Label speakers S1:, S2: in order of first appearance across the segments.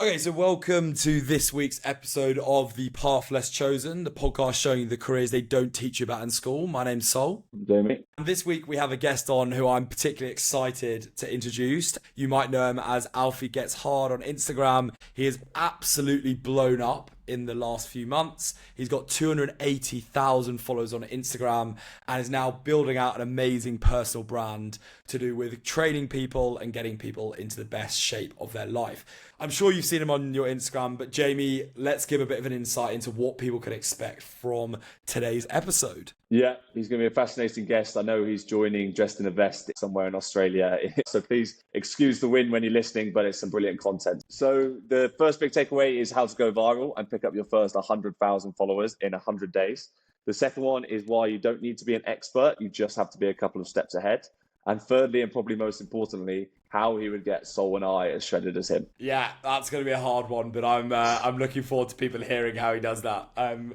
S1: Okay, so welcome to this week's episode of The Path Less Chosen, the podcast showing you the careers they don't teach you about in school. My name's Sol.
S2: Jamie.
S1: And this week we have a guest on who I'm particularly excited to introduce. You might know him as Alfie Gets Hard on Instagram. He is absolutely blown up in the last few months. He's got 280,000 followers on Instagram and is now building out an amazing personal brand to do with training people and getting people into the best shape of their life. I'm sure you've seen him on your Instagram, but Jamie, let's give a bit of an insight into what people can expect from today's episode.
S2: Yeah, he's going to be a fascinating guest. I know he's joining dressed in a vest somewhere in Australia. So please excuse the wind when you're listening, but it's some brilliant content. So the first big takeaway is how to go viral and pick up your first 100,000 followers in 100 days. The second one is why you don't need to be an expert. You just have to be a couple of steps ahead. And thirdly, and probably most importantly, how he would get Sol and I as shredded as him.
S1: Yeah, that's going to be a hard one, but I'm looking forward to people hearing how he does that.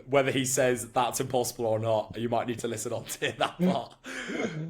S1: Whether he says that's impossible or not, you might need to listen on to hear that part.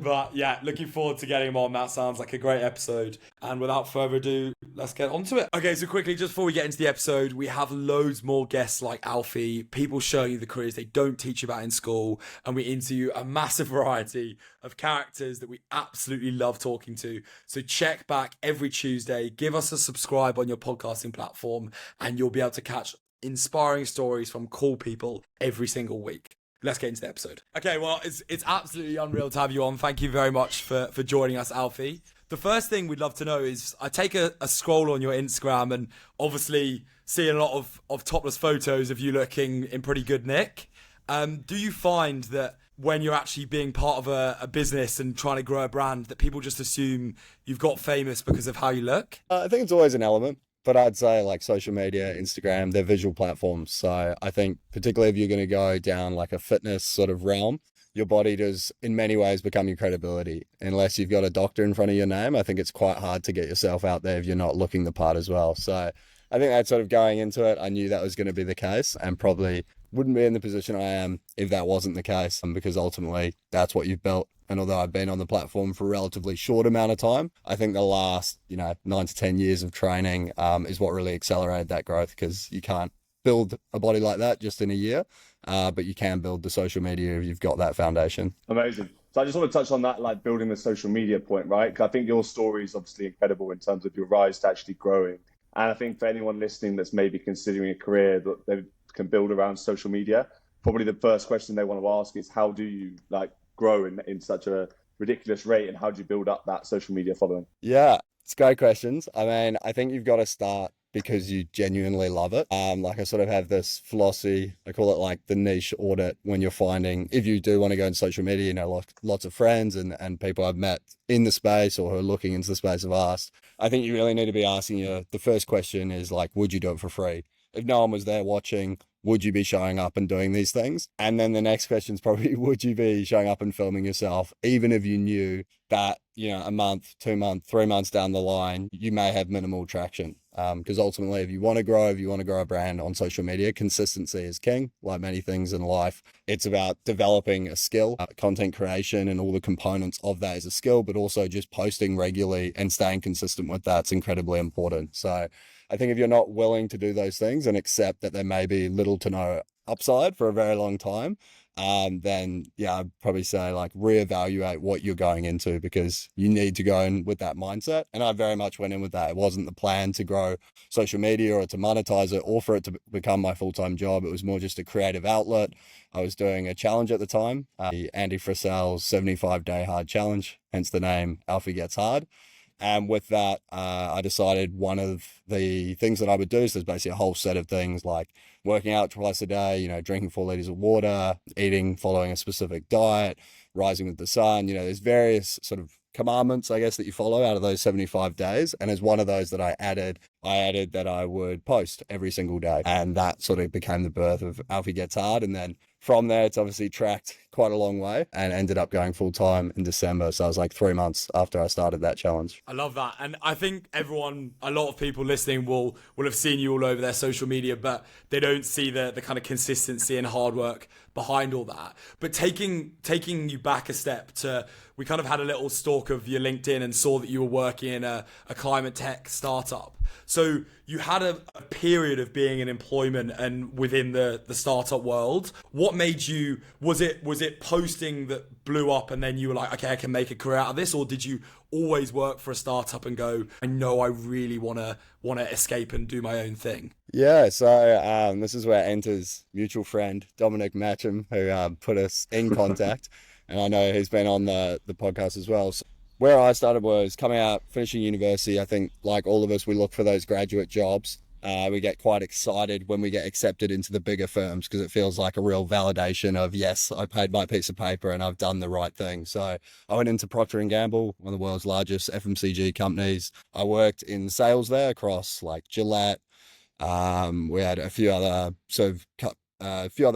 S1: But yeah, looking forward to getting him on. That sounds like a great episode. And without further ado, let's get on to it. Okay, so quickly, just before we get into the episode, we have loads more guests like Alfie, people showing you the careers they don't teach you about in school, and we interview a massive variety of characters that we absolutely love talking to. So check back every Tuesday, give us a subscribe on your podcasting platform, and you'll be able to catch inspiring stories from cool people every single week. Let's get into the episode. Okay, well, it's absolutely unreal to have you on. Thank you very much for joining us, Alfie. The first thing we'd love to know is, I take a scroll on your Instagram and obviously see a lot of topless photos of you looking in pretty good nick. Do you find that when you're actually being part of a business and trying to grow a brand, that people just assume you've got famous because of how you look?
S3: I think it's always an element, but I'd say like social media, Instagram, they're visual platforms. So I think particularly if you're going to go down like a fitness sort of realm, your body does in many ways become your credibility. Unless you've got a doctor in front of your name, I think it's quite hard to get yourself out there if you're not looking the part as well. So I think that sort of going into it, I knew that was going to be the case and probably wouldn't be in the position I am if that wasn't the case, because ultimately that's what you've built. And although I've been on the platform for a relatively short amount of time, I think the last 9 to 10 years of training is what really accelerated that growth, because you can't build a body like that just in a year, but you can build the social media if you've got that foundation.
S2: Amazing. So I just want to touch on that, like building the social media point, right? Because I think your story is obviously incredible in terms of your rise to actually growing. And I think for anyone listening that's maybe considering a career that they can build around social media, probably the first question they want to ask is, how do you like grow in such a ridiculous rate, and how do you build up that social media following?
S3: Yeah, it's great questions. I mean, I think you've got to start because you genuinely love it. Like I sort of have this philosophy, I call it like the niche audit, when you're finding, if you do want to go into social media, lots of friends and people I've met in the space or who are looking into the space have asked. I think you really need to be asking the first question is like, would you do it for free? If no one was there watching, would you be showing up and doing these things? And then the next question is probably, would you be showing up and filming yourself, even if you knew that, a month, 2 months, 3 months down the line, you may have minimal traction. Because ultimately, if you want to grow a brand on social media, consistency is king. Like many things in life, it's about developing a skill. Content creation and all the components of that is a skill, but also just posting regularly and staying consistent with that's incredibly important. So I think if you're not willing to do those things and accept that there may be little to no upside for a very long time, then I'd probably say like reevaluate what you're going into, because you need to go in with that mindset. And I very much went in with that. It wasn't the plan to grow social media or to monetize it or for it to become my full-time job. It was more just a creative outlet. I was doing a challenge at the time, the Andy Frisel's 75-day hard challenge, hence the name Alfie Gets Hard. And with that, I decided one of the things that I would do, so there's basically a whole set of things like working out twice a day, drinking 4 liters of water, following a specific diet, rising with the sun. There's various sort of commandments, I guess, that you follow out of those 75 days. And as one of those that I added that I would post every single day. And that sort of became the birth of Alfie Gets Hard. And then from there, it's obviously tracked quite a long way and ended up going full time in December. So I was like 3 months after I started that challenge.
S1: I love that. And I think a lot of people listening will have seen you all over their social media, but they don't see the kind of consistency and hard work behind all that. But taking you back a step to, we kind of had a little stalk of your LinkedIn and saw that you were working in a climate tech startup. So you had a period of being in employment and within the startup world. What made you, was it posting that blew up and then you were like, okay, I can make a career out of this? Or did you always work for a startup and go, I know I really want to escape and do my own thing?
S3: Yeah, so this is where enters mutual friend Dominic Matcham, who put us in contact. And I know he's been on the podcast as well. So where I started was coming out, finishing university. I think like all of us, we look for those graduate jobs. We get quite excited when we get accepted into the bigger firms because it feels like a real validation of, yes, I paid my piece of paper and I've done the right thing. So I went into Procter & Gamble, one of the world's largest FMCG companies. I worked in sales there across like Gillette. We had a few other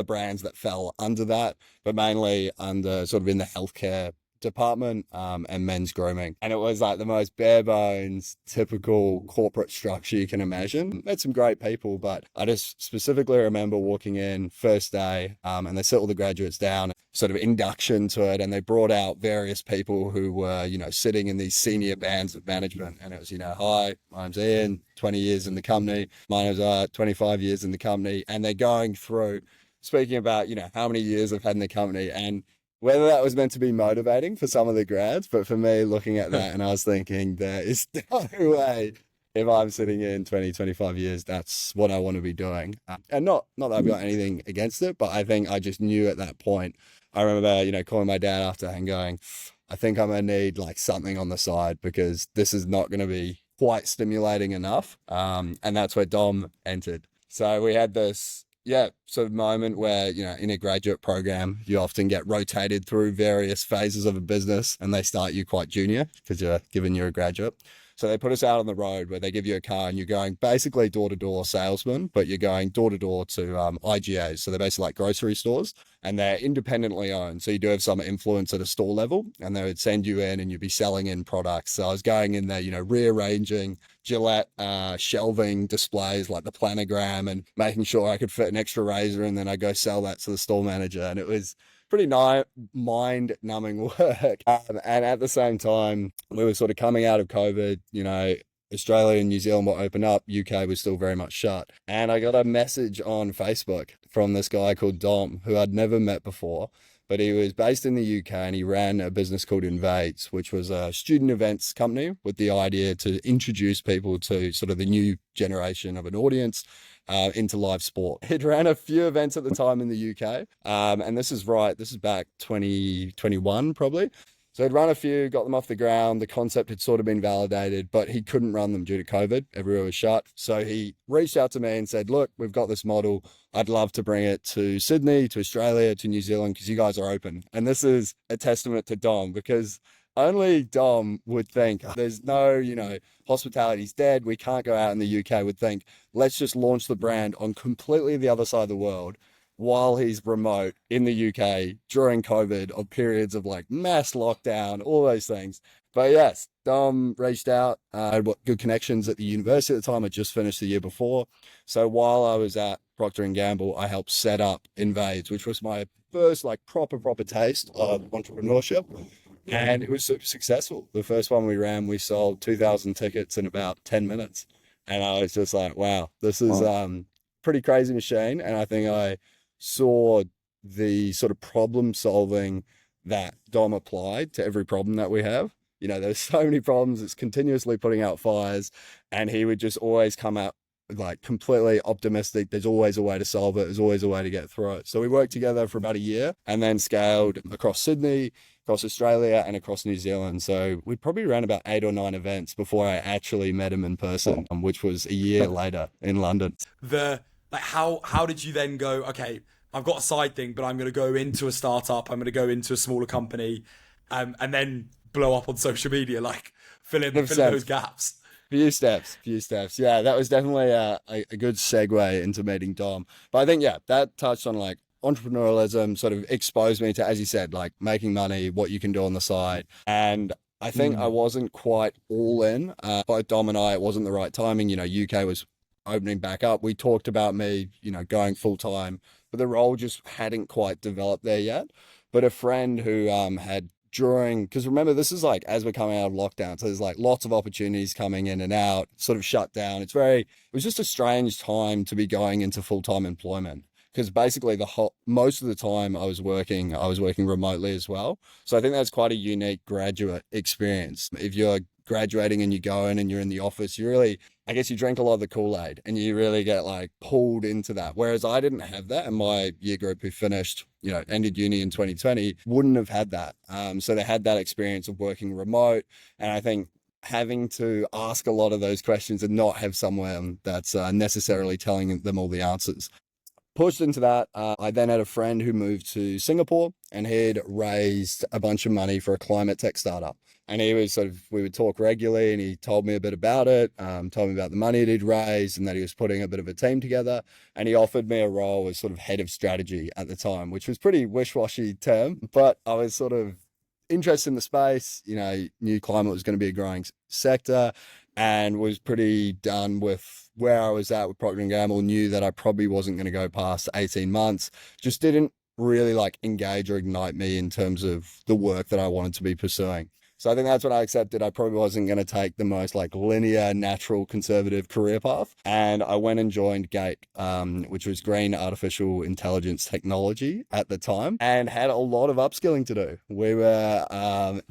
S3: brands that fell under that, but mainly under sort of in the healthcare department and men's grooming. And it was like the most bare bones, typical corporate structure you can imagine. Met some great people, but I just specifically remember walking in first day and they set all the graduates down, sort of induction to it, and they brought out various people who were, sitting in these senior bands of management. And it was, hi, my name's Ian, 20 years in the company. My name's 25 years in the company. And they're going through speaking about, how many years I've had in the company, and whether that was meant to be motivating for some of the grads, but for me, looking at that and I was thinking, there is no way if I'm sitting in 20, 25 years, that's what I want to be doing. And not that I've got anything against it, but I think I just knew at that point. I remember, calling my dad after and going, I think I'm going to need like something on the side because this is not going to be quite stimulating enough. And that's where Dom entered. So we had this sort of moment where, in a graduate program, you often get rotated through various phases of a business and they start you quite junior because you're a graduate. So they put us out on the road where they give you a car and you're going basically door-to-door salesman, but you're going door-to-door to IGAs. So they're basically like grocery stores and they're independently owned. So you do have some influence at a store level and they would send you in and you'd be selling in products. So I was going in there, rearranging Gillette shelving displays like the planogram and making sure I could fit an extra razor, and then I go sell that to the store manager. And it was pretty mind-numbing work. And at the same time, we were sort of coming out of COVID, Australia and New Zealand were open up, UK was still very much shut. And I got a message on Facebook from this guy called Dom, who I'd never met before, but he was based in the UK and he ran a business called Invades, which was a student events company with the idea to introduce people to sort of the new generation of an audience into live sport. He'd ran a few events at the time in the UK. And this is back 2021 probably. So he'd run a few, got them off the ground. The concept had sort of been validated, but he couldn't run them due to COVID. Everywhere was shut. So he reached out to me and said, look, we've got this model. I'd love to bring it to Sydney, to Australia, to New Zealand, because you guys are open. And this is a testament to Dom, because only Dom would think there's no, hospitality's dead. We can't go out in the UK, would think, let's just launch the brand on completely the other side of the world while he's remote in the UK during COVID or periods of like mass lockdown, all those things. But yes, Dom reached out. I had good connections at the university at the time. I just finished the year before. So while I was at Procter & Gamble, I helped set up Invades, which was my first like proper taste of entrepreneurship. And it was super successful. The first one we ran, we sold 2,000 tickets in about 10 minutes. And I was just like, wow, this is pretty crazy machine. And I think I saw the sort of problem solving that Dom applied to every problem that we have. There's so many problems. It's continuously putting out fires, and he would just always come out like completely optimistic. There's always a way to solve it. There's always a way to get through it. So we worked together for about a year and then scaled across Sydney, across Australia, and across New Zealand. So we probably ran about 8 or 9 events before I actually met him in person, which was a year later in London.
S1: How did you then go, okay, I've got a side thing, but I'm going to go into a startup, I'm going to go into a smaller company, and then blow up on social media, like fill in those gaps?
S3: Few steps. Yeah, that was definitely a good segue into meeting Dom. But I think, that touched on like entrepreneurialism sort of exposed me to, as you said, like making money, what you can do on the side. And I think I wasn't quite all in. Both Dom and I, it wasn't the right timing. You know, UK was opening back up. We talked about me, you know, going full time, but the role just hadn't quite developed there yet. But a friend who had during, because remember, this is like as we're coming out of lockdown, so there's like lots of opportunities coming in and out, sort of shut down. It was just a strange time to be going into full-time employment, because basically most of the time I was working remotely as well. So I think that's quite a unique graduate experience. If you're graduating and you go in and you're in the office, I guess you drink a lot of the Kool-Aid and you really get like pulled into that. Whereas I didn't have that, and my year group who finished, you know, ended uni in 2020 wouldn't have had that. So they had that experience of working remote. And I think having to ask a lot of those questions and not have someone that's necessarily telling them all the answers. Pushed into that. I then had a friend who moved to Singapore, and he'd raised a bunch of money for a climate tech startup. And he was we would talk regularly, and he told me a bit about it, told me about the money that he'd raised and that he was putting a bit of a team together. And he offered me a role as sort of head of strategy at the time, which was pretty wish-washy term, but I was sort of interested in the space, you know, knew climate was going to be a growing sector, and was pretty done with where I was at with Procter & Gamble, knew that I probably wasn't going to go past 18 months, just didn't really like engage or ignite me in terms of the work that I wanted to be pursuing. So I think that's what I accepted. I probably wasn't going to take the most like linear, natural, conservative career path. And I went and joined GATE, which was Green Artificial Intelligence Technology at the time, and had a lot of upskilling to do. We were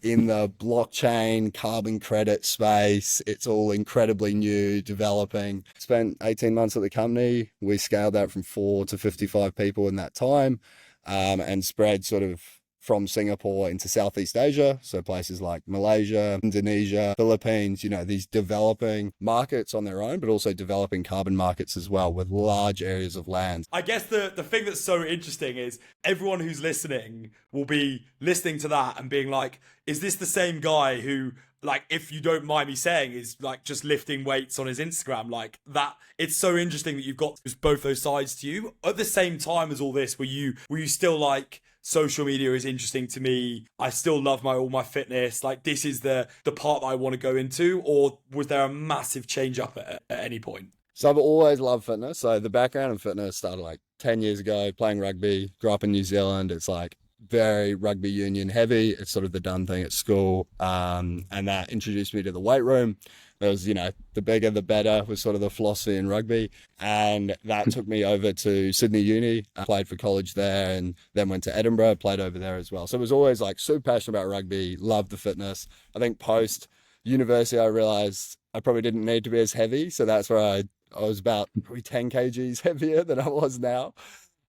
S3: in the blockchain, carbon credit space. It's all incredibly new, developing. Spent 18 months at the company. We scaled that from 4 to 55 people in that time, and spread sort of from Singapore into Southeast Asia. So places like Malaysia, Indonesia, Philippines, you know, these developing markets on their own, but also developing carbon markets as well with large areas of land.
S1: I guess the thing that's so interesting is everyone who's listening will be listening to that and being like, is this the same guy who, like, if you don't mind me saying, is like just lifting weights on his Instagram? Like that, it's so interesting that you've got both those sides to you. At the same time as all this, were you still like, social media is interesting to me, I still love all my fitness, like this is the part that I want to go into? Or was there a massive change up at any point?
S3: So I've always loved fitness. So the background in fitness started like 10 years ago, playing rugby, grew up in New Zealand. It's like very rugby union heavy. It's sort of the done thing at school. And that introduced me to the weight room. There was, you know, the bigger, the better was sort of the philosophy in rugby. And that took me over to Sydney Uni. I played for college there and then went to Edinburgh, played over there as well. So it was always like super passionate about rugby, loved the fitness. I think post university, I realized I probably didn't need to be as heavy. So that's where I was about probably 10 kgs heavier than I was now.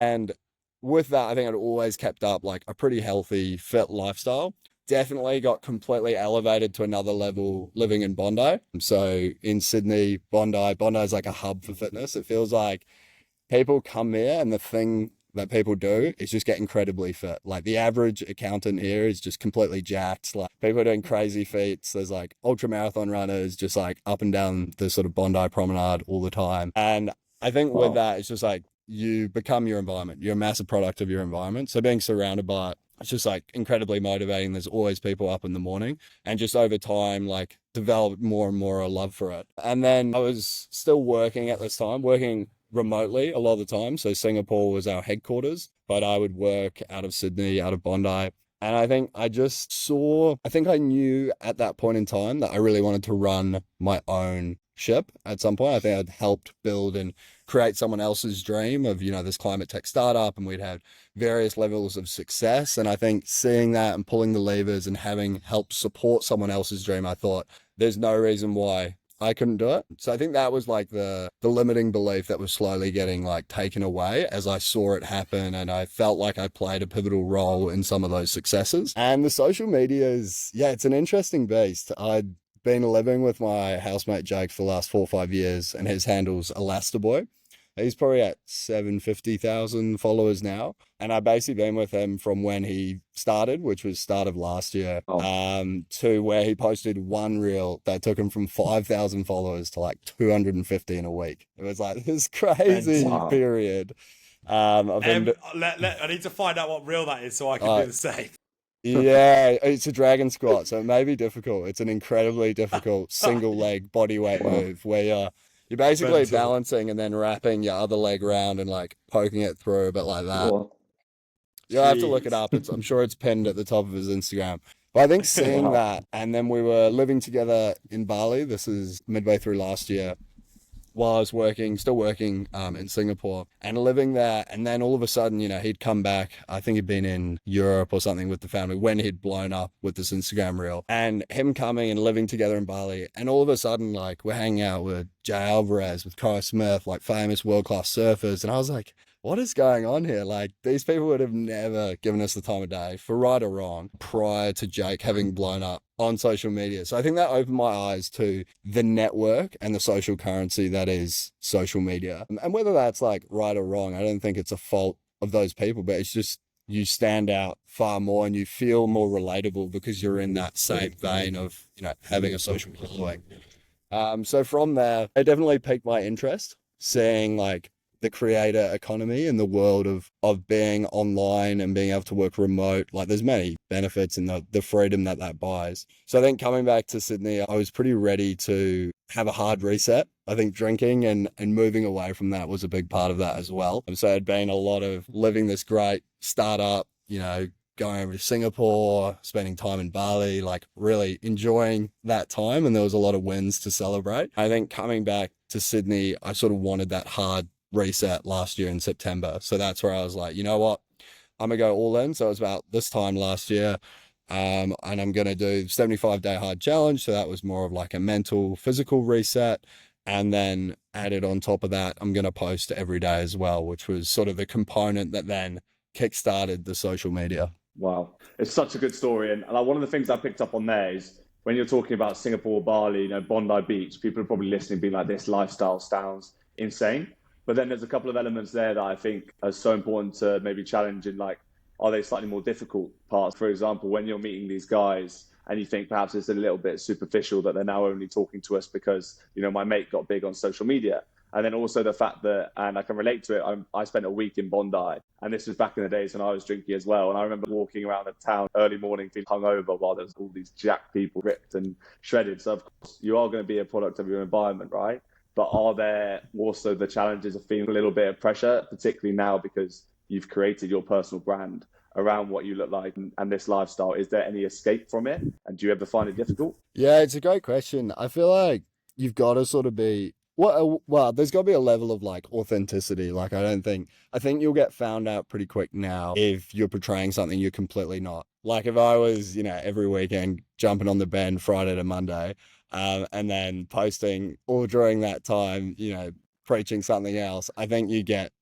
S3: And with that, I think I'd always kept up like a pretty healthy, fit lifestyle. Definitely got completely elevated to another level living in Bondi. So in Sydney, Bondi is like a hub for fitness. It feels like people come here and the thing that people do is just get incredibly fit. Like the average accountant here is just completely jacked. Like people are doing crazy feats. There's like ultra marathon runners just like up and down the sort of Bondi promenade all the time. And I think with that, it's just like you become your environment. You're a massive product of your environment. So being surrounded by it, it's just like incredibly motivating. There's always people up in the morning, and just over time, like developed more and more a love for it. And then I was still working at this time, working remotely a lot of the time. So Singapore was our headquarters, but I would work out of Sydney, out of Bondi. And I think I knew at that point in time that I really wanted to run my own ship at some point. I think I'd helped build and create someone else's dream of, you know, this climate tech startup, and we'd had various levels of success. And I think seeing that and pulling the levers and having helped support someone else's dream, I thought there's no reason why I couldn't do it. So I think that was like the limiting belief that was slowly getting like taken away as I saw it happen. And I felt like I played a pivotal role in some of those successes. And the social media is, it's an interesting beast. I'd been living with my housemate Jake for the last 4 or 5 years, and his handle's Elastaboy. He's probably at 750,000 followers now. And I've basically been with him from when he started, which was start of last year, to where he posted one reel that took him from 5,000 followers to like 250 in a week. It was like this crazy period. I've been,
S1: I need to find out what reel that is so I can
S3: uh,
S1: do the same.
S3: yeah, it's a dragon squat, so it may be difficult. It's an incredibly difficult single leg body weight move where you're basically
S1: Mental.
S3: balancing and then wrapping your other leg around and like poking it through a bit like that.
S2: Wow.
S3: You'll have to look it
S1: Jeez.
S3: up. I'm sure it's pinned at the top of his Instagram. But I think seeing
S2: Wow.
S3: that, and then we were living together in Bali. This is midway through last year, while I was still working in Singapore and living there. And then all of a sudden, he'd come back. I think he'd been in Europe or something with the family when he'd blown up with this Instagram reel, and him coming and living together in Bali. And all of a sudden, like, we're hanging out with Jay Alvarez, with Cara Smith, like famous world-class surfers. And I was like, what is going on here? Like, these people would have never given us the time of day, for right or wrong, prior to Jake having blown up on social media. So I think that opened my eyes to the network and the social currency that is social media. And whether that's like right or wrong, I don't think it's a fault of those people, but it's just you stand out far more and you feel more relatable because you're in that same vein of, having a social following. So from there, it definitely piqued my interest, seeing like the creator economy and the world of being online and being able to work remote. Like, there's many benefits in the freedom that buys. So I think coming back to Sydney, I was pretty ready to have a hard reset. I think drinking and moving away from that was a big part of that as well. And so it had been a lot of living this great startup, going over to Singapore, spending time in Bali, like really enjoying that time. And there was a lot of wins to celebrate. I think coming back to Sydney, I sort of wanted that hard reset last year in September. So that's where I was like, you know what, I'm gonna go all in. So it was about this time last year. And I'm gonna do 75-day hard challenge. So that was more of like a mental, physical reset. And then added on top of that, I'm gonna post every day as well, which was sort of the component that then kickstarted the social media.
S2: Wow. It's such a good story. And like, one of the things I picked up on there is when you're talking about Singapore, Bali, Bondi Beach, people are probably listening being like, this lifestyle sounds insane. But then there's a couple of elements there that I think are so important to maybe challenge in, like, are they slightly more difficult parts? For example, when you're meeting these guys and you think perhaps it's a little bit superficial that they're now only talking to us because, my mate got big on social media. And then also the fact that, and I can relate to it, I spent a week in Bondi, and this was back in the days when I was drinking as well. And I remember walking around the town early morning feeling hungover while there's all these jacked people ripped and shredded. So of course you are going to be a product of your environment, right? But are there also the challenges of feeling a little bit of pressure, particularly now because you've created your personal brand around what you look like and this lifestyle? Is there any escape from it? And do you ever find it difficult?
S3: Yeah, it's a great question. I feel like you've got to sort of be, well, there's got to be a level of like authenticity. Like, I think you'll get found out pretty quick now if you're portraying something you're completely not. Like, if I was, every weekend jumping on the bend Friday to Monday, and then posting all during that time, preaching something else, I think you get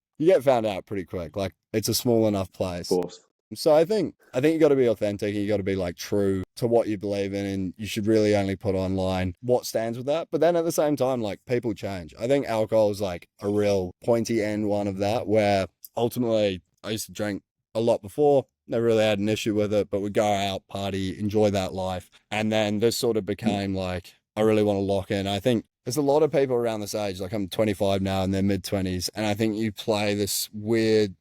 S3: found out pretty quick. Like, it's a small enough place.
S2: Of course.
S3: So I think you got to be authentic. You got to be like true to what you believe in, and you should really only put online what stands with that. But then at the same time, like, people change. I think alcohol is like a real pointy end one of that, where ultimately I used to drink a lot before, never really had an issue with it, but we'd go out, party, enjoy that life. And then this sort of became like, I really want to lock in. I think there's a lot of people around this age, like I'm 25 now in their mid-20s, and I think you play this weird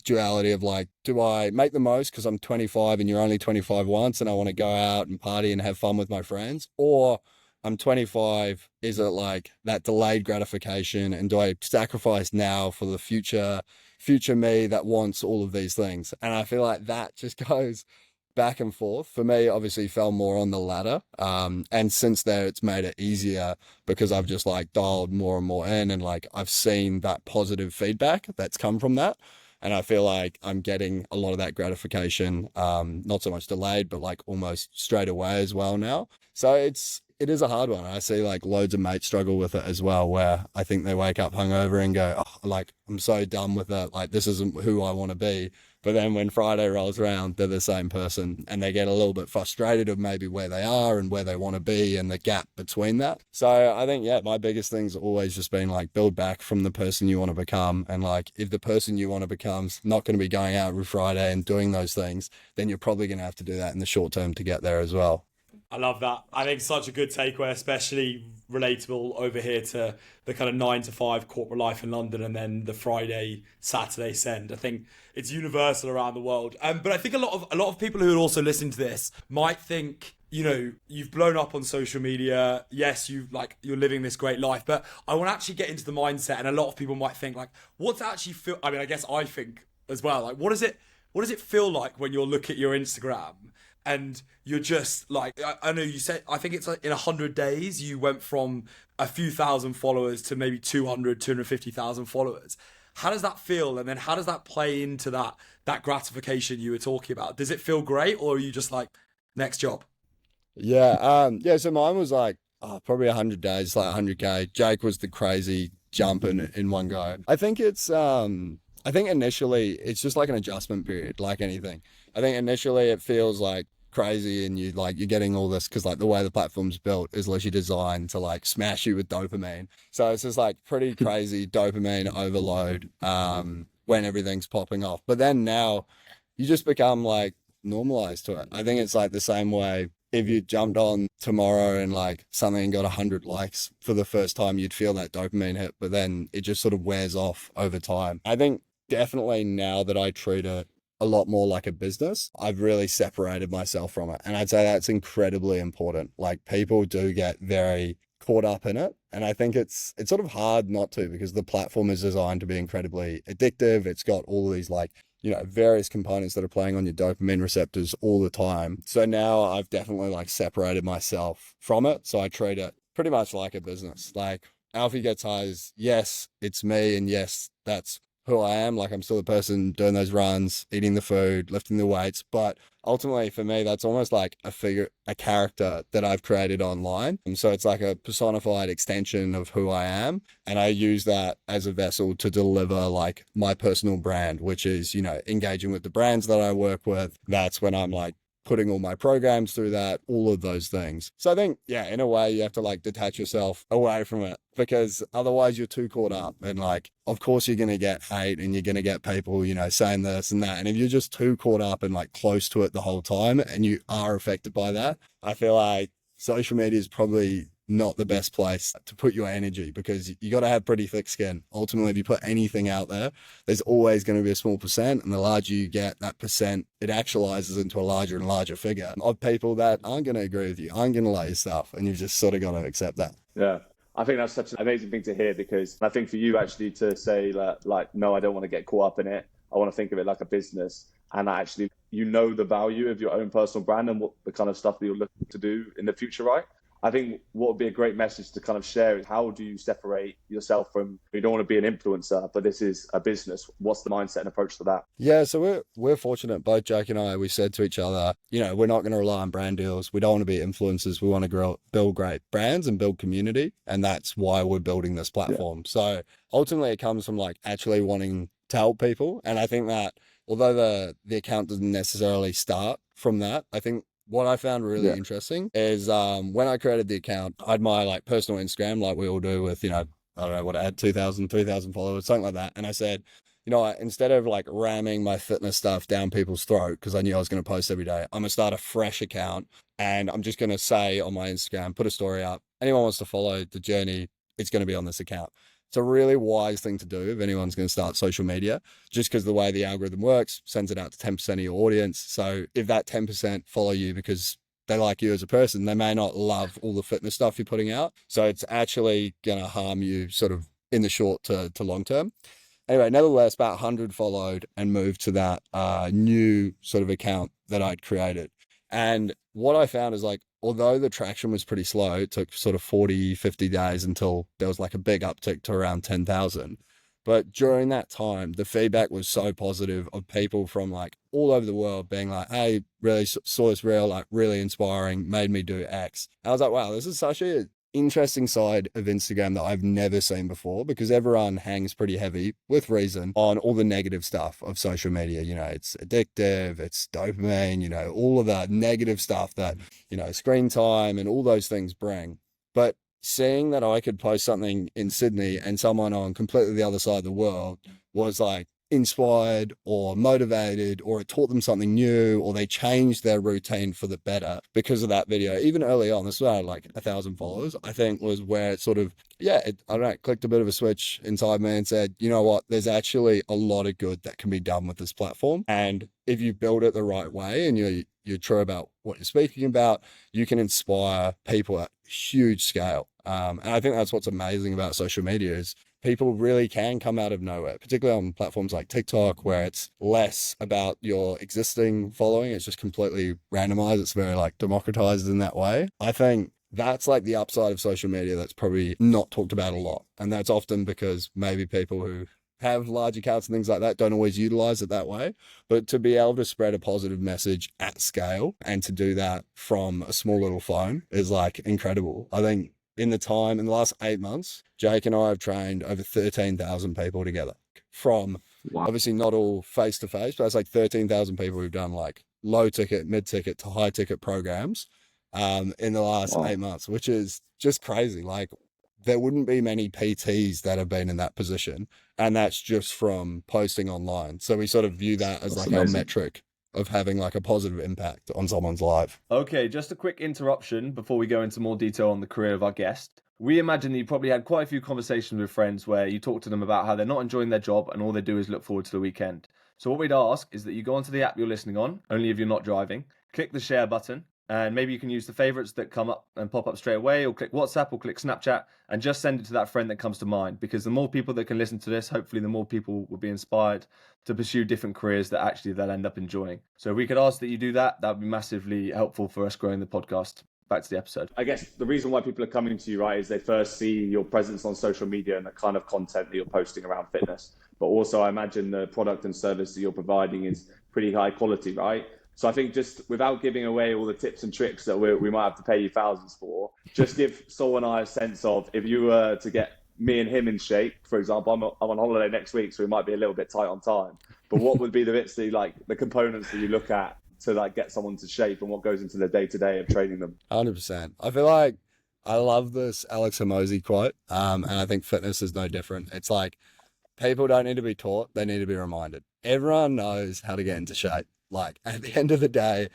S3: duality of like, do I make the most because I'm 25 and you're only 25 once and I want to go out and party and have fun with my friends? Or I'm 25, is it like that delayed gratification, and do I sacrifice now for the future me that wants all of these things? And I feel like that just goes back and forth. For me, obviously fell more on the latter. And since there, it's made it easier because I've just like dialed more and more in, and like I've seen that positive feedback that's come from that. And I feel like I'm getting a lot of that gratification, not so much delayed, but like almost straight away as well now. So it is a hard one. I see like loads of mates struggle with it as well, where I think they wake up hungover and go, oh, like, I'm so done with it. Like, this isn't who I want to be. But then when Friday rolls around, they're the same person, and they get a little bit frustrated of maybe where they are and where they want to be and the gap between that. So I think, yeah, my biggest thing's always just been like, build back from the person you want to become. And like, if the person you want to become's not going to be going out every Friday and doing those things, then you're probably going to have to do that in the short term to get there as well.
S1: I love that. I think such a good takeaway, especially relatable over here to the kind of 9 to 5 corporate life in London and then the Friday, Saturday send. I think it's universal around the world. But I think a lot of people who are also listening to this might think, you've blown up on social media. Yes, you're living this great life, but I want to actually get into the mindset. And a lot of people might think like, what's actually feel? I mean, I guess I think as well. Like, what does it feel like when you look at your Instagram and you're just like, I know you said, I think it's like in 100 days, you went from a few thousand followers to maybe 250,000 followers. How does that feel? And then how does that play into that gratification you were talking about? Does it feel great, or are you just like, next job?
S3: Yeah. So mine was like probably 100 days, like 100K. Jake was the crazy jump in one go. I think initially it's just like an adjustment period, like anything. I think initially it feels like crazy and you're getting all this because like the way the platform's built is literally designed to like smash you with dopamine. So it's just like pretty crazy dopamine overload when everything's popping off. But then now you just become like normalized to it. I think it's like the same way if you jumped on tomorrow and like something got 100 likes for the first time, you'd feel that dopamine hit, but then it just sort of wears off over time. I think definitely now that I treat it a lot more like a business, I've really separated myself from it. And I'd say that's incredibly important. Like people do get very caught up in it. And I think it's sort of hard not to, because the platform is designed to be incredibly addictive. It's got all these like, various components that are playing on your dopamine receptors all the time. So now I've definitely like separated myself from it. So I treat it pretty much like a business. Like Alfie Gets Highs, yes, it's me. And yes, that's who I am. Like I'm still the person doing those runs, eating the food, lifting the weights. But ultimately for me, that's almost like a character that I've created online. And so it's like a personified extension of who I am. And I use that as a vessel to deliver like my personal brand, which is, engaging with the brands that I work with. That's when I'm like putting all my programs through that, all of those things. So I think, yeah, in a way you have to like detach yourself away from it, because otherwise you're too caught up. And like, of course you're going to get hate and you're going to get people, saying this and that. And if you're just too caught up and like close to it the whole time and you are affected by that, I feel like social media is probably not the best place to put your energy, because you got to have pretty thick skin. Ultimately, if you put anything out there, there's always going to be a small percent, and the larger you get that percent, it actualizes into a larger and larger figure of people that aren't going to agree with you, aren't going to like your stuff, and you've just sort of got to accept that.
S2: Yeah. I think that's such an amazing thing to hear, because I think for you actually to say like, no, I don't want to get caught up in it. I want to think of it like a business, and actually, the value of your own personal brand and what the kind of stuff that you're looking to do in the future, right? I think what would be a great message to kind of share is, how do you separate yourself from, you don't want to be an influencer, but this is a business. What's the mindset and approach to that?
S3: Yeah, so we're fortunate, both Jake and I, we said to each other, we're not going to rely on brand deals. We don't want to be influencers. We want to build great brands and build community. And that's why we're building this platform. Yeah. So ultimately it comes from like actually wanting to help people. And I think that although the account doesn't necessarily start from that, I think what I found really interesting is when I created the account, I had my like personal Instagram, like we all do with, I don't know what, I had 2,000, 3,000 followers, something like that. And I said, instead of like ramming my fitness stuff down people's throat, because I knew I was going to post every day, I'm going to start a fresh account, and I'm just going to say on my Instagram, put a story up. Anyone wants to follow the journey, it's going to be on this account. It's a really wise thing to do if anyone's going to start social media, just because the way the algorithm works sends it out to 10% of your audience. So if that 10% follow you because they like you as a person, they may not love all the fitness stuff you're putting out. So it's actually going to harm you sort of in the short to long term. Anyway, nevertheless, about 100 followed and moved to that new sort of account that I'd created. And what I found is like, although the traction was pretty slow, it took sort of 40, 50 days until there was like a big uptick to around 10,000. But during that time, the feedback was so positive of people from like all over the world being like, hey, really saw this reel, like really inspiring, made me do X. And I was like, wow, this is such an interesting side of Instagram that I've never seen before, because everyone hangs pretty heavy, with reason, on all the negative stuff of social media. It's addictive, it's dopamine, all of that negative stuff that, screen time and all those things bring. But seeing that I could post something in Sydney and someone on completely the other side of the world was like inspired or motivated, or it taught them something new, or they changed their routine for the better because of that video. Even early on, this was at like 1,000 followers, I think, was where it sort of, I don't know, clicked a bit of a switch inside me and said, you know what, there's actually a lot of good that can be done with this platform. And if you build it the right way and you're true about what you're speaking about, you can inspire people at huge scale. And I think that's what's amazing about social media is people really can come out of nowhere, particularly on platforms like TikTok, where it's less about your existing following. It's just completely randomized. It's very like democratized in that way. I think that's like the upside of social media that's probably not talked about a lot. And that's often because maybe people who have large accounts and things like that don't always utilize it that way. But to be able to spread a positive message at scale and to do that from a small little phone is like incredible. I think in the last 8 months, Jake and I have trained over 13,000 people together from obviously not all face to face, but it's like 13,000 people who've done like low ticket, mid ticket to high ticket programs in the last 8 months, which is just crazy. Like there wouldn't be many PTs that have been in that position. And that's just from posting online. So we sort of view that as like our metric of having like a positive impact on someone's life.
S4: Okay, just a quick interruption before we go into more detail on the career of our guest. We imagine that you probably had quite a few conversations with friends where you talk to them about how they're not enjoying their job and all they do is look forward to the weekend. So what we'd ask is that you go onto the app you're listening on, only if you're not driving, click the share button, and maybe you can use the favorites that come up and pop up straight away, or click WhatsApp or click Snapchat and just send it to that friend that comes to mind. Because the more people that can listen to this, hopefully the more people will be inspired to pursue different careers that actually they'll end up enjoying. So if we could ask that you do that, that would be massively helpful for us growing the podcast. Back to the episode.
S2: I guess the reason why people are coming to you, right, is they first see your presence on social media and the kind of content that you're posting around fitness. But also I imagine the product and service that you're providing is pretty high quality, right? So I think just without giving away all the tips and tricks that we might have to pay you thousands for, just give Saul and I a sense of, if you were to get me and him in shape, for example, I'm on holiday next week, so we might be a little bit tight on time. But what would be the bits that the components that you look at to like get someone to shape, and what goes into the day-to-day of training them?
S3: 100%. I feel like I love this Alex Hormozi quote, and I think fitness is no different. It's like people don't need to be taught, they need to be reminded. Everyone knows how to get into shape. Like at the end of the day,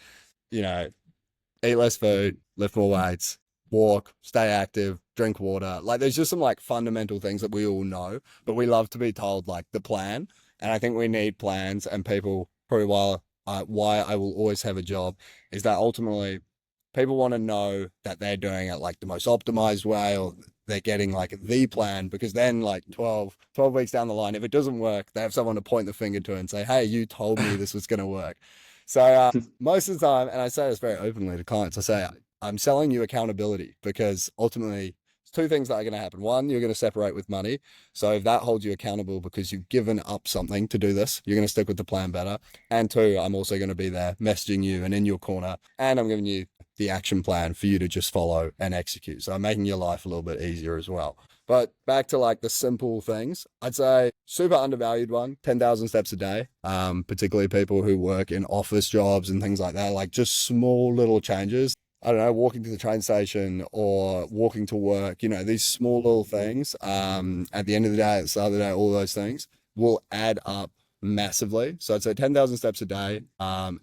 S3: eat less food, lift more weights, walk, stay active, drink water. Like there's just some like fundamental things that we all know, but we love to be told like the plan. And I think we need plans, and people probably why I will always have a job is that ultimately people want to know that they're doing it like the most optimized way, or they're getting like the plan, because then like 12 weeks down the line, if it doesn't work, they have someone to point the finger to and say, hey, you told me this was going to work. So most of the time, and I say this very openly to clients, I say, I'm selling you accountability, because ultimately two things that are going to happen. One, you're going to separate with money. So if that holds you accountable because you've given up something to do this, you're going to stick with the plan better. And two, I'm also going to be there messaging you and in your corner, and I'm giving you the action plan for you to just follow and execute. So I'm making your life a little bit easier as well. But back to like the simple things, I'd say super undervalued one, 10,000 steps a day, particularly people who work in office jobs and things like that, like just small little changes. I don't know, walking to the train station or walking to work, these small little things, at the end of the day, at the start of the day, all those things will add up massively. So I'd say 10,000 steps a day,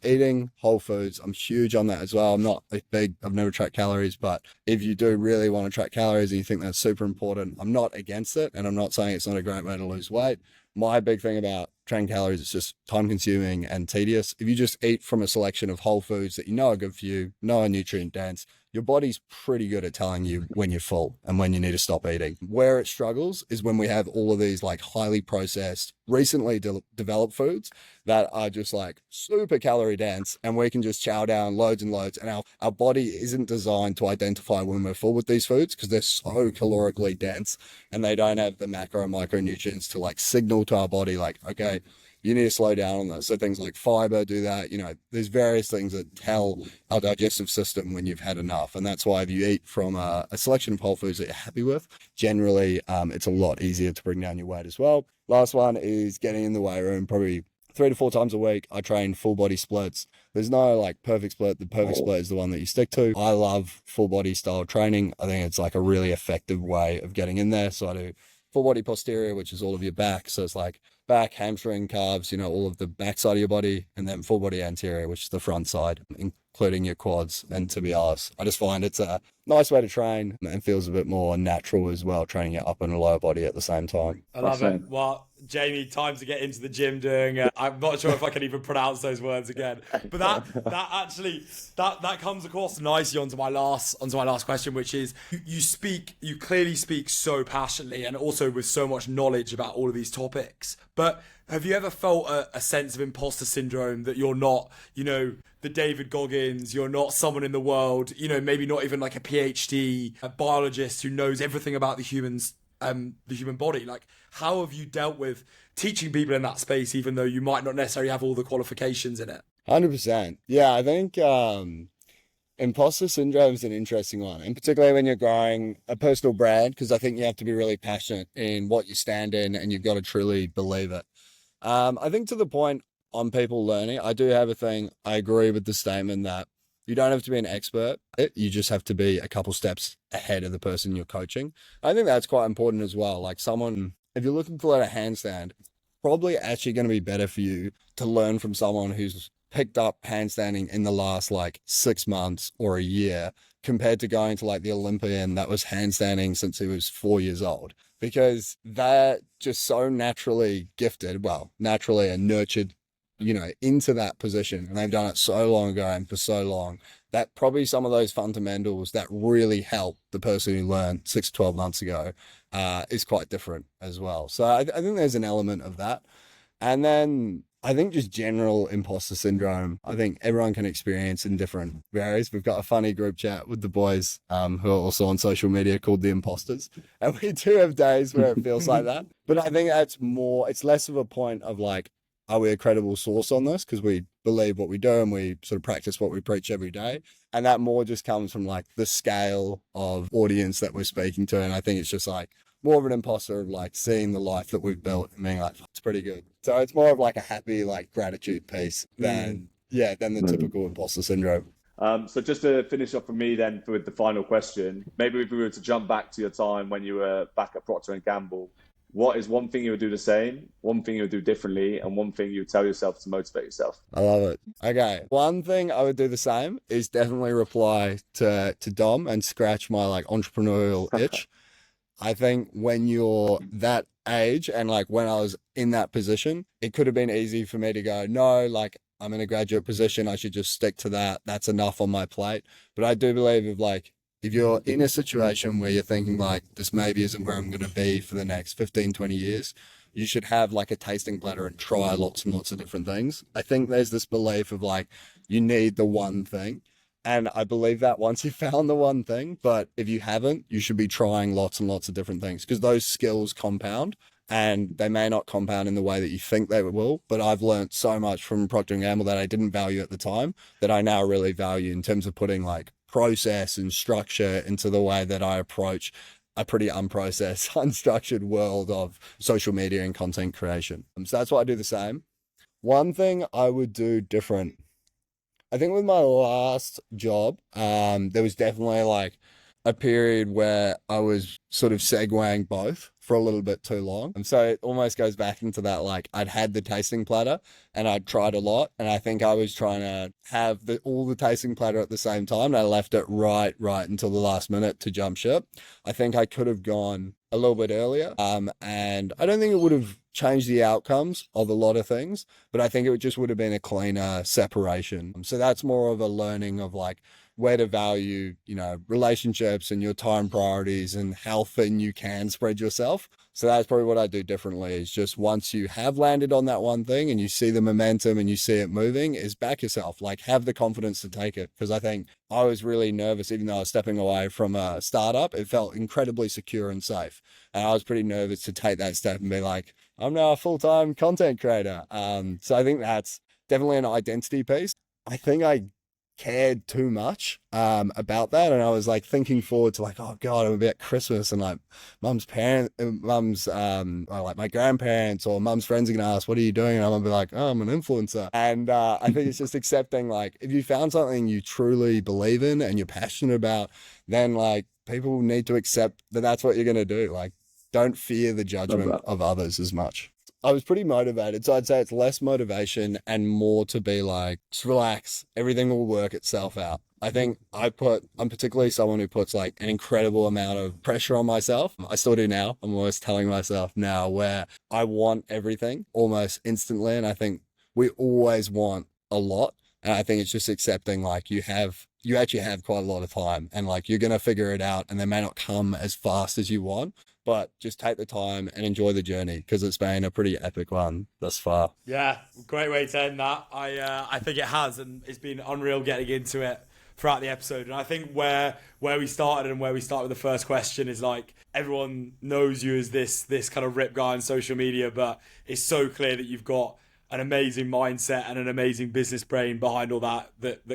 S3: eating whole foods. I'm huge on that as well. I've never tracked calories, but if you do really want to track calories and you think that's super important, I'm not against it. And I'm not saying it's not a great way to lose weight. My big thing about tracking calories is just time consuming and tedious. If you just eat from a selection of whole foods that you know are good for you, know are nutrient dense, your body's pretty good at telling you when you're full and when you need to stop eating. Where it struggles is when we have all of these like highly processed, recently developed foods that are just like super calorie dense, and we can just chow down loads and loads, and our body isn't designed to identify when we're full with these foods because they're so calorically dense and they don't have the macro and micronutrients to like signal to our body like, okay, you need to slow down on that. So things like fiber do that. There's various things that tell our digestive system when you've had enough. And that's why if you eat from a selection of whole foods that you're happy with, generally it's a lot easier to bring down your weight as well. Last one is getting in the weight room, probably 3 to 4 times a week. I train full body splits. There's no like perfect split. The perfect split is the one that you stick to. I love full body style training. I think it's like a really effective way of getting in there. So I do full body posterior, which is all of your back. So it's like back, hamstring, calves, all of the back side of your body, and then full body anterior, which is the front side, including your quads. And to be honest, I just find it's a nice way to train and feels a bit more natural as well, training your upper and lower body at the same time.
S1: I love it. Well, Jamie, time to get into the gym doing I'm not sure if I can even pronounce those words again, but that actually comes across nicely onto my last question, which is you clearly speak so passionately and also with so much knowledge about all of these topics, but have you ever felt a sense of imposter syndrome, that you're not, the David Goggins, you're not someone in the world, maybe not even like a PhD, a biologist who knows everything about the human body? Like, how have you dealt with teaching people in that space, even though you might not necessarily have all the qualifications in it?
S3: 100%. Yeah, I think imposter syndrome is an interesting one, and particularly when you're growing a personal brand, because I think you have to be really passionate in what you stand in and you've got to truly believe it. I think to the point on people learning, I do have a thing. I agree with the statement that you don't have to be an expert. You just have to be a couple steps ahead of the person you're coaching. I think that's quite important as well. Like if you're looking to learn a handstand, it's probably actually going to be better for you to learn from someone who's picked up handstanding in the last 6 months or a year, compared to going to the Olympian that was handstanding since he was 4 years old, because they're just so naturally gifted, naturally and nurtured, into that position. And they've done it so long ago and for so long that probably some of those fundamentals that really help the person who learned 6 to 12 months ago is quite different as well. So I think there's an element of that. And then I think just general imposter syndrome, I think everyone can experience in different ways. We've got a funny group chat with the boys who are also on social media called the Imposters. And we do have days where it feels like that. But I think it's less of a point of are we a credible source on this? Because we believe what we do and we sort of practice what we preach every day. And that more just comes from the scale of audience that we're speaking to. And I think it's just more of an imposter of seeing the life that we've built and being it's pretty good. So it's more of a happy gratitude piece than the typical imposter syndrome.
S2: So just to finish off for me then with the final question, maybe if we were to jump back to your time when you were back at Procter & Gamble, what is one thing you would do the same, one thing you would do differently, and one thing you would tell yourself to motivate yourself?
S3: I love it. Okay. One thing I would do the same is definitely reply to Dom and scratch my entrepreneurial itch. I think when you're that age and when I was in that position, it could have been easy for me to go, no, I'm in a graduate position, I should just stick to that. That's enough on my plate. But I do believe if you're in a situation where you're thinking this maybe isn't where I'm going to be for the next 15, 20 years, you should have a tasting bladder and try lots and lots of different things. I think there's this belief of you need the one thing. And I believe that once you've found the one thing, but if you haven't, you should be trying lots and lots of different things, because those skills compound, and they may not compound in the way that you think they will. But I've learned so much from Procter & Gamble that I didn't value at the time that I now really value in terms of putting process and structure into the way that I approach a pretty unprocessed, unstructured world of social media and content creation. So that's why I do the same. One thing I would do different, I think with my last job, there was definitely a period where I was sort of segueing both for a little bit too long. And so it almost goes back into that, I'd had the tasting platter and I'd tried a lot. And I think I was trying to have all the tasting platter at the same time. And I left it right until the last minute to jump ship. I think I could have gone a little bit earlier. And I don't think it would have changed the outcomes of a lot of things, but I think it just would have been a cleaner separation. So that's more of a learning of where to value, relationships and your time priorities and how thin you can spread yourself. So that's probably what I do differently, is just once you have landed on that one thing and you see the momentum and you see it moving, is back yourself, have the confidence to take it. Because I think I was really nervous, even though I was stepping away from a startup, it felt incredibly secure and safe. And I was pretty nervous to take that step and be I'm now a full-time content creator. So I think that's definitely an identity piece. I think I cared too much about that, and I was thinking forward to oh god, I'm gonna be at Christmas and mum's my grandparents or mum's friends are gonna ask, what are you doing? And I'm gonna be oh, I'm an influencer. And I think it's just accepting if you found something you truly believe in and you're passionate about, then people need to accept that that's what you're gonna do. don't fear the judgment of others as much. I was pretty motivated. So I'd say it's less motivation and more to be like, just relax. Everything will work itself out. I think I'm particularly someone who puts like an incredible amount of pressure on myself. I still do now. I'm always telling myself now where I want everything almost instantly. And I think we always want a lot. And I think it's just accepting like you actually have quite a lot of time and like you're going to figure it out and they may not come as fast as you want, but just take the time and enjoy the journey because it's been a pretty epic one thus far.
S1: Yeah, great way to end that. I think it has, and it's been unreal getting into it throughout the episode. And I think where we started and where we start with the first question is like everyone knows you as this kind of rip guy on social media, but it's so clear that you've got an amazing mindset and an amazing business brain behind all that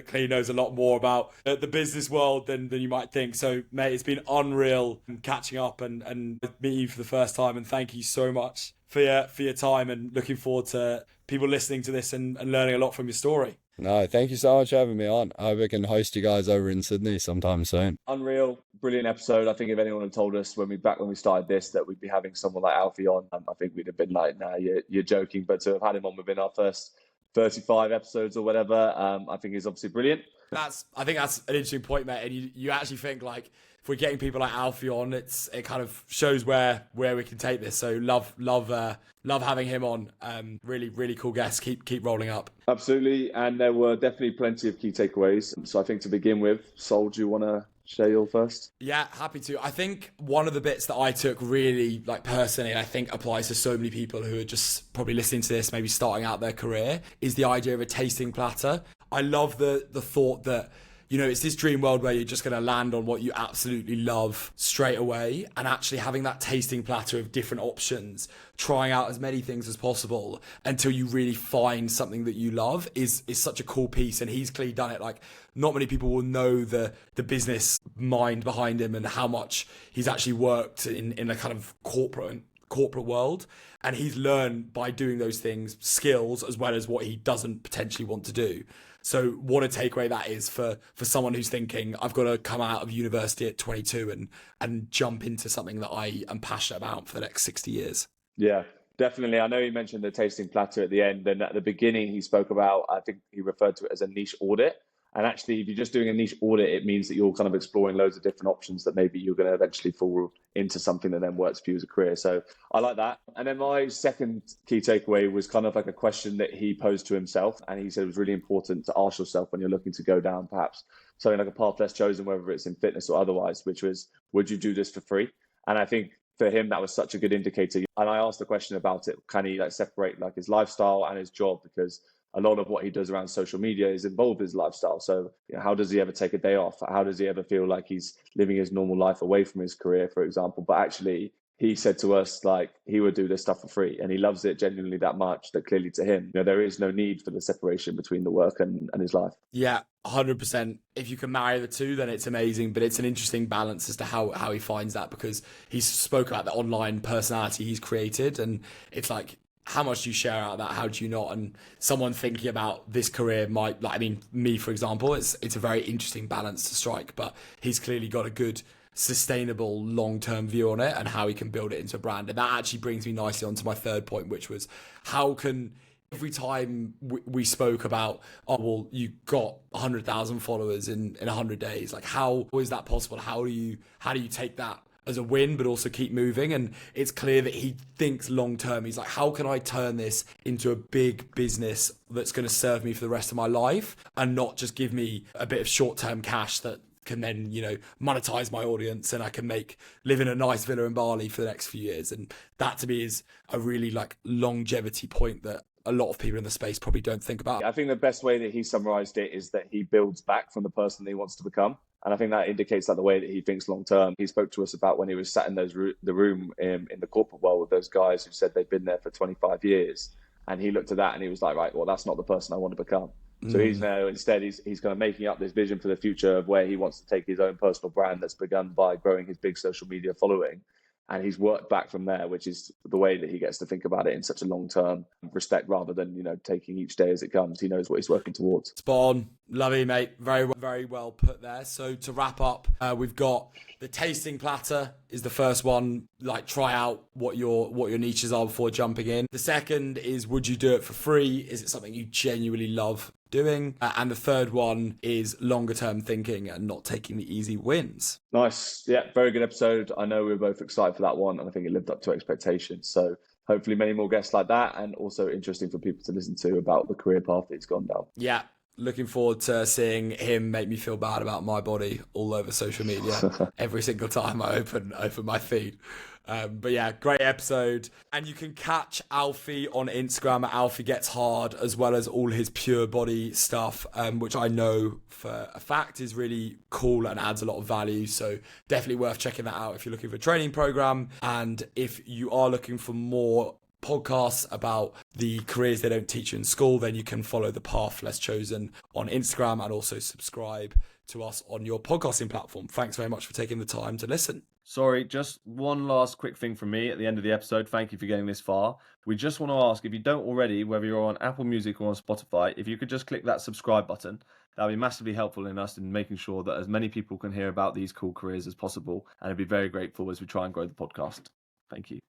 S1: clearly knows a lot more about the business world than you might think. So, mate, it's been unreal catching up and meeting you for the first time. And thank you so much for your time, and looking forward to people listening to this and learning a lot from your story.
S3: No, thank you so much for having me on. I hope I can host you guys over in Sydney sometime soon.
S2: Unreal, brilliant episode. I think if anyone had told us when we started this that we'd be having someone like Alfie on, I think we'd have been like, nah, you're joking. But to have had him on within our first 35 episodes or whatever, I think is obviously brilliant.
S1: I think that's an interesting point, mate. And you actually think like if we're getting people like Alfie on, it kind of shows where we can take this. So love having him on. Really, really cool guest. Keep rolling up.
S2: Absolutely. And there were definitely plenty of key takeaways. So I think to begin with, Sol, do you want to share your first?
S1: Yeah, happy to. I think one of the bits that I took really like personally, and I think applies to so many people who are just probably listening to this, maybe starting out their career, is the idea of a tasting platter. I love the thought that, you know, it's this dream world where you're just going to land on what you absolutely love straight away, and actually having that tasting platter of different options, trying out as many things as possible until you really find something that you love is such a cool piece. And he's clearly done it. Like, not many people will know the business mind behind him and how much he's actually worked in a kind of corporate world, and he's learned by doing those things skills as well as what he doesn't potentially want to do. So what a takeaway that is for someone who's thinking, I've got to come out of university at 22 and jump into something that I am passionate about for the next 60 years.
S2: Yeah, definitely. I know you mentioned the tasting platter at the end, and at the beginning he spoke about, I think he referred to it as a niche audit. And actually, if you're just doing a niche audit, it means that you're kind of exploring loads of different options that maybe you're going to eventually fall into something that then works for you as a career. So I like that. And then my second key takeaway was kind of like a question that he posed to himself. And he said it was really important to ask yourself when you're looking to go down perhaps something like a path less chosen, whether it's in fitness or otherwise, which was, would you do this for free? And I think for him, that was such a good indicator. And I asked the question about it, can he like separate like his lifestyle and his job? Because a lot of what he does around social media is involved with his lifestyle. So, you know, how does he ever take a day off? How does he ever feel like he's living his normal life away from his career, for example? But actually, he said to us, like, he would do this stuff for free, and he loves it genuinely that much that clearly to him, you know, there is no need for the separation between the work and his life.
S1: Yeah, 100%. If you can marry the two, then it's amazing. But it's an interesting balance as to how he finds that, because he spoke about the online personality he's created, and it's like, how much do you share out of that? How do you not? And someone thinking about this career might, like, I mean, me, for example, it's a very interesting balance to strike, but he's clearly got a good, sustainable, long-term view on it and how he can build it into a brand. And that actually brings me nicely onto my third point, which was how can, every time we spoke about, oh, well, you got 100,000 followers in 100 days. Like, how is that possible? How do you take that as a win, but also keep moving? And it's clear that he thinks long term. He's like, how can I turn this into a big business that's going to serve me for the rest of my life and not just give me a bit of short-term cash that can then, you know, monetize my audience and I can live in a nice villa in Bali for the next few years. And that to me is a really like longevity point that a lot of people in the space probably don't think about.
S2: I think the best way that he summarized it is that he builds back from the person that he wants to become. And I think that indicates that the way that he thinks long term. He spoke to us about when he was sat in the room in the corporate world with those guys who said they've been there for 25 years. And he looked at that and he was like, right, well, that's not the person I want to become. So he's now, instead, he's kind of making up this vision for the future of where he wants to take his own personal brand that's begun by growing his big social media following and he's worked back from there, which is the way that he gets to think about it in such a long-term respect rather than, taking each day as it comes. He knows what he's working towards.
S1: Spot on. Love you, mate. Very well put there. So to wrap up, we've got the tasting platter is the first one. Like, try out what your niches are before jumping in. The second is, would you do it for free? Is it something you genuinely love doing? And the third one is longer term thinking and not taking the easy wins.
S2: Nice. Yeah, very good episode. I know we were both excited for that one, and I think it lived up to expectations. So hopefully many more guests like that, and also interesting for people to listen to about the career path that he's gone down.
S1: Yeah. Looking forward to seeing him make me feel bad about my body all over social media every single time I open my feed. But yeah, great episode. And you can catch Alfie on Instagram at Alfie Gets Hard, as well as all his pure body stuff, which I know for a fact is really cool and adds a lot of value. So definitely worth checking that out if you're looking for a training program. And if you are looking for more podcasts about the careers they don't teach you in school, then you can follow The Path Less Chosen on Instagram and also subscribe to us on your podcasting platform. Thanks very much for taking the time to listen.
S4: Sorry, just one last quick thing from me at the end of the episode. Thank you for getting this far. We just want to ask, if you don't already, whether you're on Apple Music or on Spotify, if you could just click that subscribe button. That would be massively helpful in us in making sure that as many people can hear about these cool careers as possible. And I'd be very grateful as we try and grow the podcast. Thank you.